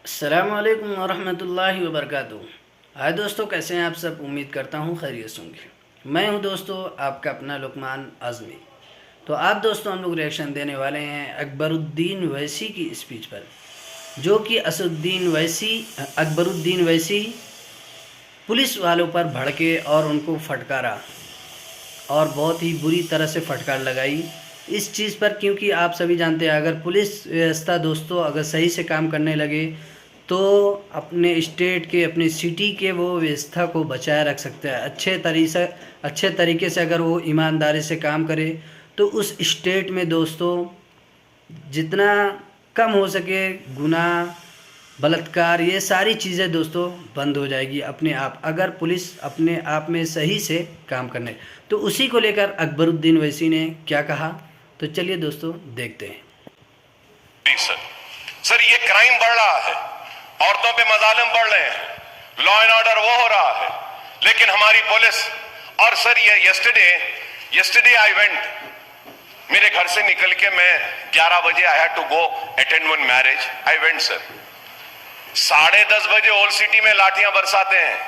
अस्सलामुअलैकुम वरहमतुल्लाहि वबरकातुहू। हाय दोस्तों, कैसे हैं आप सब? उम्मीद करता हूँ खैरियत से होंगे। मैं हूँ दोस्तों आपका अपना लुकमान आज़मी। तो आप दोस्तों हम लोग रिएक्शन देने वाले हैं अकबरुद्दीन वैसी की स्पीच पर, जो कि अकबरुद्दीन वैसी पुलिस वालों पर भड़के और उनको फटकारा और बहुत ही बुरी तरह से फटकार लगाई इस चीज़ पर। क्योंकि आप सभी जानते हैं, अगर पुलिस व्यवस्था दोस्तों अगर सही से काम करने लगे तो अपने स्टेट के, अपने सिटी के वो व्यवस्था को बचाए रख सकते हैं। अच्छे तरीके से अगर वो ईमानदारी से काम करे तो उस स्टेट में दोस्तों जितना कम हो सके गुनाह, बलात्कार, ये सारी चीज़ें दोस्तों बंद हो जाएगी अपने आप, अगर पुलिस अपने आप में सही से काम करने। तो उसी को लेकर अकबरुद्दीन वैसी ने क्या कहा, तो चलिए दोस्तों देखते हैं। सर ये क्राइम बढ़ रहा है, औरतों पे मजालिम बढ़ रहे हैं, लॉ एंड ऑर्डर वो हो रहा है, लेकिन हमारी पुलिस। और सर ये यस्टरडे आई वेंट, मेरे घर से निकल के मैं 11 बजे I had to go attend one marriage. I went sir, 10:30 बजे ओल्ड सिटी में लाठियां बरसाते हैं।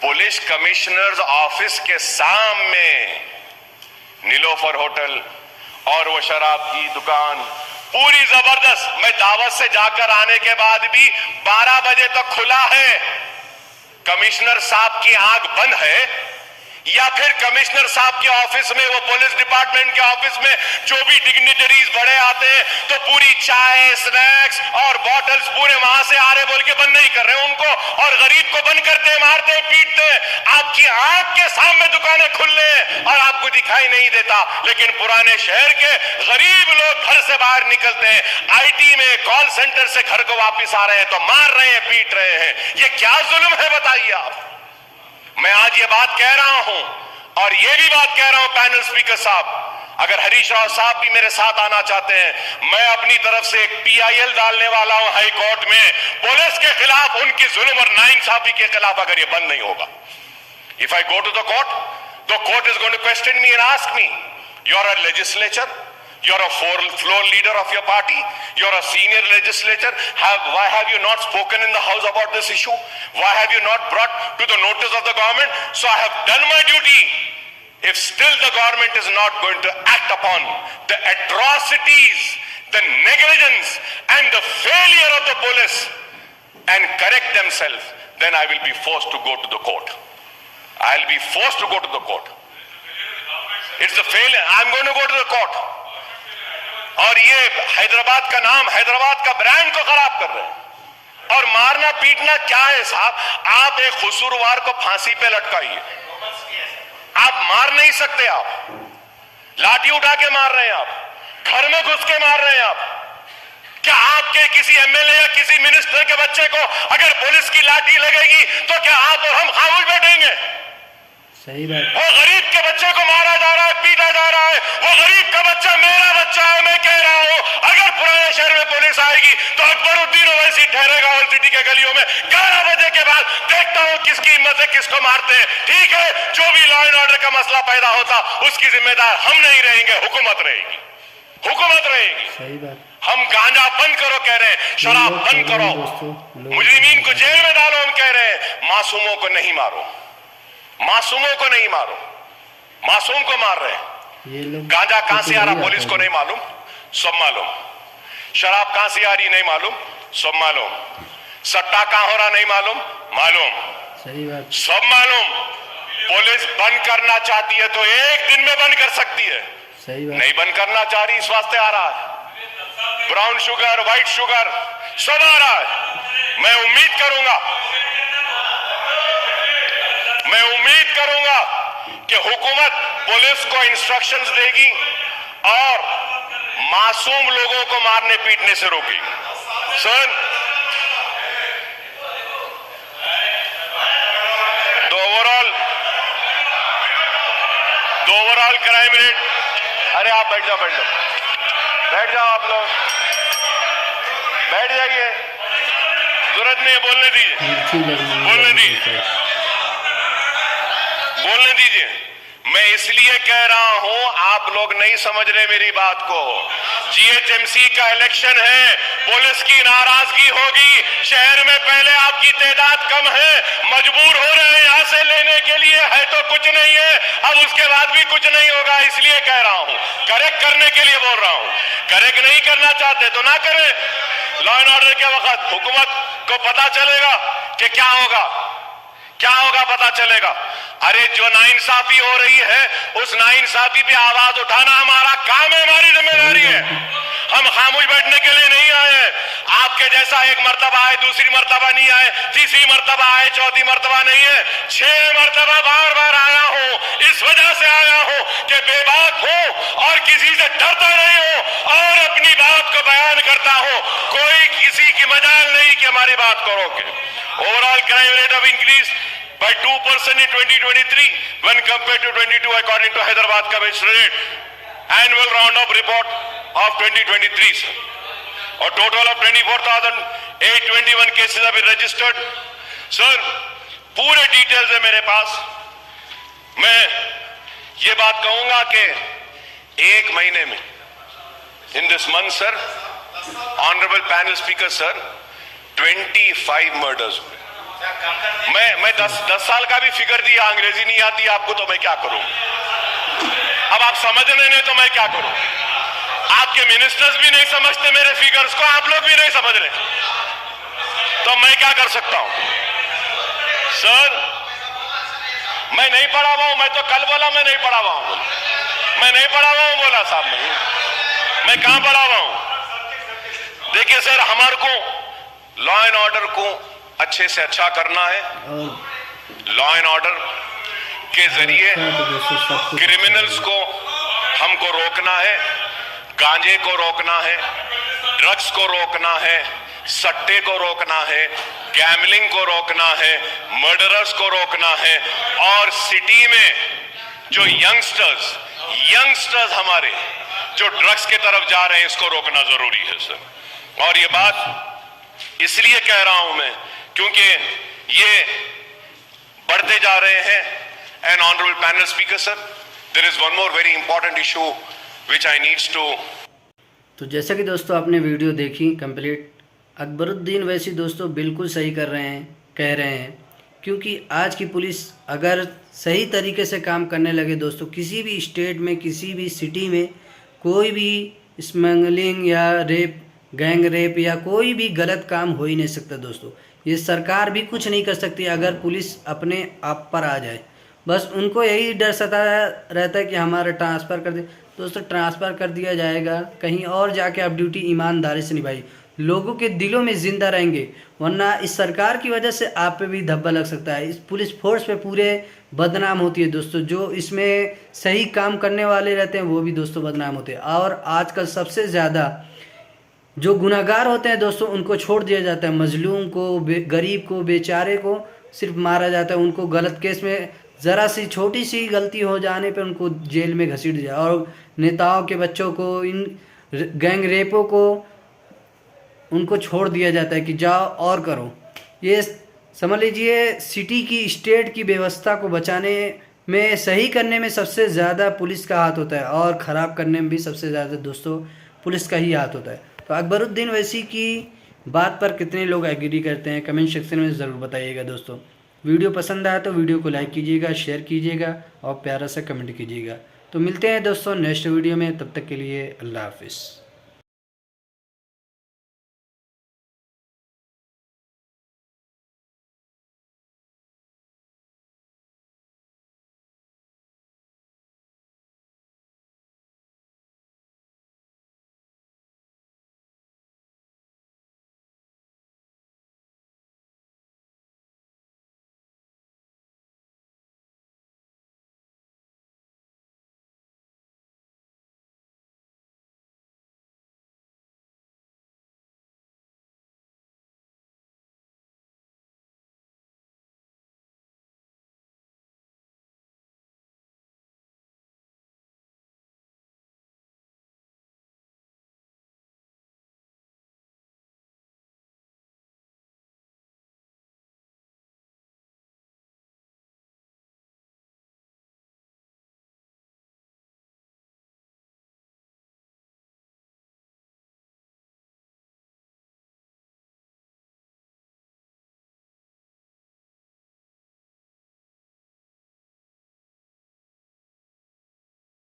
पुलिस कमिश्नर्स ऑफिस के सामने नीलोफर होटल और वो शराब की दुकान पूरी जबरदस्त। मैं दावत से जाकर आने के बाद भी 12 बजे तक खुला है। कमिश्नर साहब की आंख बंद है या फिर कमिश्नर साहब के ऑफिस में, वो पुलिस डिपार्टमेंट के ऑफिस में जो भी डिग्निटरीज बड़े आते हैं तो पूरी चाय, स्नैक्स और बॉटल्स पूरे वहां से आ रहे बोल के बंद नहीं कर रहे उनको, और गरीब को बंद करते, मारते, पीटते। आपकी आंख के सामने दुकानें खुले और आपको दिखाई नहीं देता, लेकिन पुराने शहर के गरीब लोग घर से बाहर निकलते हैं, आईटी में, कॉल सेंटर से घर को वापिस आ रहे हैं तो मार रहे हैं, पीट रहे हैं। ये क्या जुल्म है बताइए आप। मैं आज ये बात कह रहा हूं और ये भी बात कह रहा हूं पैनल स्पीकर साहब, अगर हरीश राव साहब भी मेरे साथ आना चाहते हैं, मैं अपनी तरफ से एक PIL डालने वाला हूं हाई कोर्ट में पुलिस के खिलाफ, उनकी जुल्म और नाइंसाफी के खिलाफ, अगर ये बंद नहीं होगा। If I go to the court, the court is going to question me and ask me, you are a legislature, you're a floor leader of your party, you're a senior legislator, why have you not spoken in the house about this issue? Why have you not brought to the notice of the government? So I have done my duty. If still the government is not going to act upon the atrocities, the negligence and the failure of the police and correct themselves, then I will be forced to go to the court. I'll be forced to go to the court. It's the failure. I'm going to go to the court. और ये हैदराबाद का नाम, हैदराबाद का brand को खराब कर रहे हैं। और मारना पीटना क्या है साहब? आप एक कसूरवार को फांसी पे लटकाइए, आप मार नहीं सकते। आप लाठी उठा के मार रहे हैं, आप घर में घुस के मार रहे हैं। आप क्या आपके किसी MLA या किसी मिनिस्टर के बच्चे को अगर पुलिस की लाठी लगेगी तो क्या आप और हम खामोश बैठेंगे? सही बात। वो गरीब के बच्चे को मारा जा रहा है, पीटा जा रहा है, वो गरीब का बच्चा मेरा बच्चा है। मैं कह रहा हूं, अगर पुराने शहर में पुलिस आएगी तो अकबरुद्दीन ओवैसी ठहरेगा ओल्ड सिटी के गलियों में 11 बजे के बाद। देखता हूं किसकी हिम्मत है, किसको मारते हैं। ठीक है, जो भी लॉ एंड ऑर्डर का मसला पैदा होता उसकी जिम्मेदार हम नहीं रहेंगे, हुकूमत रहेगी, हुकूमत रहेगी। सही बात। हम गांजा बंद करो कह रहे हैं, शराब बंद करो, मुजरिमीन को जेल में डालो हम कह रहे हैं, मासूमों को नहीं मारो, मासूमों को नहीं मारो। मासूम को मार रहे हैं। गांजा कहां से आ रहा पुलिस को नहीं मालूम, सब मालूम। शराब कहां से आ रही नहीं मालूम, सब मालूम। सट्टा कहां हो रहा नहीं मालूम, मालूम। सही बात। सब मालूम। पुलिस बंद करना चाहती है तो एक दिन में बंद कर सकती है। सही बात। नहीं बंद करना चाह रही, इस वास्ते आ रहा है ब्राउन शुगर, व्हाइट शुगर सब आ रहा है। मैं उम्मीद करूंगा कि हुकूमत पुलिस को इंस्ट्रक्शंस देगी और मासूम लोगों को मारने पीटने से रोकेगी। Sir, the overall crime rate. अरे आप बैठ जाओ, बैठ जाओ आप लोग, बैठ जाइए, जरूरत नहीं है, बोलने दीजिए, बोलने दीजिए। मैं इसलिए कह रहा हूं, आप लोग नहीं समझ रहे मेरी बात को। जीएचएमसी का इलेक्शन है, पुलिस की नाराजगी होगी, शहर में पहले आपकी तादाद कम है, मजबूर हो रहे हैं यहां से लेने के लिए, है तो कुछ नहीं है, अब उसके बाद भी कुछ नहीं होगा। इसलिए कह रहा हूं, करेक्ट करने के लिए बोल रहा हूं। करेक्ट नहीं करना चाहते तो ना करें। लॉ एंड ऑर्डर के वक्त हुकूमत को पता चलेगा कि क्या होगा पता चलेगा। अरे जो नाइंसाफी हो रही है, उस नाइंसाफी पे आवाज उठाना हमारा काम है, हमारी जिम्मेदारी है। हम खामोश बैठने के लिए नहीं आए। आपके जैसा एक मर्तबा आए, दूसरी मर्तबा नहीं आए, तीसरी मर्तबा आए, चौथी मर्तबा नहीं है, 6 मर्तबा बार बार आया हूं। इस वजह से आया हूं कि बेबाक हूं और किसी से डरता नहीं हूं और अपनी बात को बयान करता हूं। कोई किसी की मजाल नहीं कि हमारी बात को रोके। Overall crime rate of increase by 2% in 2023 when compared to 22 according to Hyderabad Commissionerate annual round-up report of 2023. A total of 24,821 cases have been registered. Sir, पूरे डिटेल्स है मेरे पास। मैं ये बात कहूंगा कि 1 महीने में in this month, sir, honorable panel speaker, sir, 25 murders हुए। मैं 10 साल का भी फिगर दिया, अंग्रेजी नहीं आती आपको तो मैं क्या करूं। अब आप समझ रहे नहीं तो मैं क्या करूं। आपके मिनिस्टर्स भी नहीं समझते मेरे फिगर्स को, आप लोग भी नहीं समझ रहे, तो मैं क्या कर सकता हूं। सर, मैं नहीं पढ़ा हुआ हूं। मैं तो कल बोला मैं नहीं पढ़ा हुआ हूं, मैं नहीं पढ़ा हुआ हूं बोला साहब। मैं कहां पढ़ा हुआ हूं। देखिए सर, हमारे को लॉ एंड ऑर्डर को अच्छे से अच्छा करना है। लॉ एंड ऑर्डर के जरिए क्रिमिनल्स को हमको रोकना है, गांजे को रोकना है, ड्रग्स को रोकना है, सट्टे को रोकना है, गैमलिंग को रोकना है, मर्डरर्स को रोकना है और सिटी में जो यंगस्टर्स हमारे जो ड्रग्स की तरफ जा रहे हैं, इसको रोकना जरूरी है सर। और ये बात इसलिए कह रहा हूं मैं क्योंकि ये बढ़ते जा रहे हैं। And honourable panel speaker sir, there is one more very important issue which I needs to. तो जैसा कि दोस्तों आपने वीडियो देखी कंप्लीट, अकबरुद्दीन वैसी दोस्तों बिल्कुल सही कर रहे हैं, कह रहे हैं, क्योंकि आज की पुलिस अगर सही तरीके से काम करने लगे दोस्तों, किसी भी स्टेट में, किसी भी सिटी में कोई भी स्मगलिंग या रेप, गैंग रेप या कोई भी गलत काम हो ही नहीं सकता दोस्तों। ये सरकार भी कुछ नहीं कर सकती अगर पुलिस अपने आप पर आ जाए। बस उनको यही डर सताया रहता है कि हमारा ट्रांसफ़र कर दे। दोस्तों, ट्रांसफ़र कर दिया जाएगा, कहीं और जाके आप ड्यूटी ईमानदारी से निभाइए, लोगों के दिलों में ज़िंदा रहेंगे, वरना इस सरकार की वजह से आप पे भी धब्बा लग सकता है। इस पुलिस फोर्स पे पूरे बदनाम होती है दोस्तों। जो इसमें सही काम करने वाले रहते हैं वो भी दोस्तों बदनाम होते हैं। और आजकल सबसे ज़्यादा जो गुनाहगार होते हैं दोस्तों, उनको छोड़ दिया जाता है। मजलूम को, गरीब को, बेचारे को सिर्फ मारा जाता है। उनको गलत केस में ज़रा सी छोटी सी गलती हो जाने पे उनको जेल में घसीट दिया। और नेताओं के बच्चों को, इन गैंग रेपों को उनको छोड़ दिया जाता है कि जाओ और करो। ये समझ लीजिए सिटी की, स्टेट की व्यवस्था को बचाने में, सही करने में सबसे ज़्यादा पुलिस का हाथ होता है और ख़राब करने में भी सबसे ज़्यादा दोस्तों पुलिस का ही हाथ होता है। तो अकबरुद्दीन वैसी की बात पर कितने लोग एग्री करते हैं कमेंट सेक्शन में ज़रूर बताइएगा दोस्तों। वीडियो पसंद आया तो वीडियो को लाइक कीजिएगा, शेयर कीजिएगा और प्यारा सा कमेंट कीजिएगा। तो मिलते हैं दोस्तों नेक्स्ट वीडियो में, तब तक के लिए अल्लाह हाफिज़।